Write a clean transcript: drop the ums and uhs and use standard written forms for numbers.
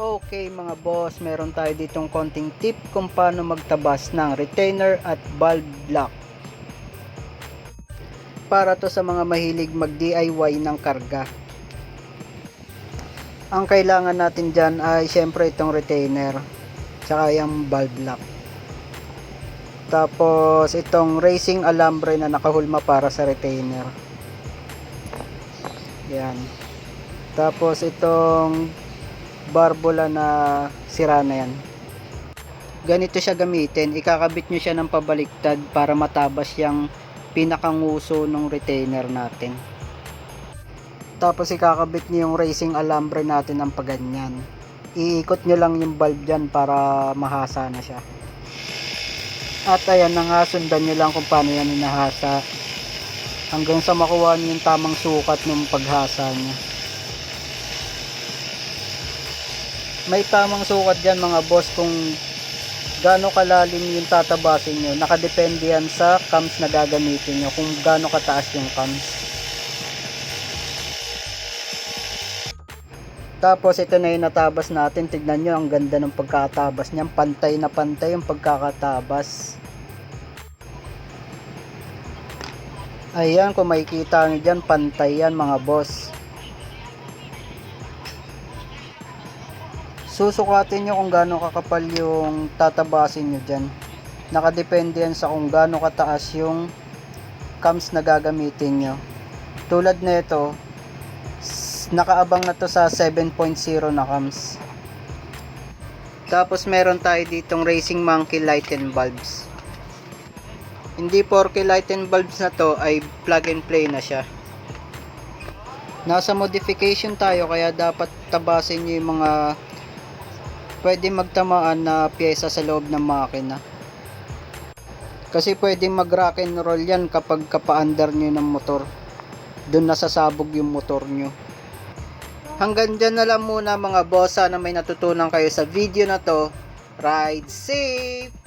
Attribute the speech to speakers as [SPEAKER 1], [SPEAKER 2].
[SPEAKER 1] Okay mga boss, meron tayo ditong konting tip kung paano magtabas ng retainer at valve lock. Para to sa mga mahilig mag DIY ng karga. Ang kailangan natin dyan ay syempre itong retainer, tsaka yung valve lock. Tapos itong racing alambre na nakahulma para sa retainer. Yan. Tapos itong barbola na sira na yan. Ganito siya gamitin, ikakabit nyo siya ng pabaliktad para matabas yung pinakanguso ng retainer natin. Tapos ikakabit nyo yung racing alambre natin ng paganyan. Iikot nyo lang yung valve dyan para mahasa na siya. At ayan na nga, sundan nyo lang kung paano yan hinahasa hanggang sa makuha nyo yung tamang sukat ng paghasa nyo. May tamang sukat dyan mga boss kung gaano kalalim yung tatabasin nyo. Nakadepende yan sa cams na gagamitin nyo, kung gaano kataas yung cams. Tapos ito na yung natabas natin. Tignan nyo, ang ganda ng pagkatabas niyan. Pantay na pantay yung pagkakatabas. Ayan, kung makikita nyo dyan, pantay yan mga boss. Susukatin nyo kung gaano kakapal yung tatabasin nyo dyan. Nakadepende yan sa kung gaano kataas yung cams na gagamitin nyo. Tulad na ito, nakaabang na to sa 7.0 na cams. Tapos meron tayo ditong Racing Monkey light and bulbs. Hindi porke light and bulbs na to ay plug and play na siya. Nasa modification tayo, kaya dapat tabasin nyo yung mga pwede magtamaan na pyesa sa loob ng makina. Kasi pwede mag rock and roll yan kapag kapa-under nyo ng motor. Doon nasasabog yung motor nyo. Hanggang dyan na lang muna mga boss. Sana may natutunan kayo sa video na to. Ride safe!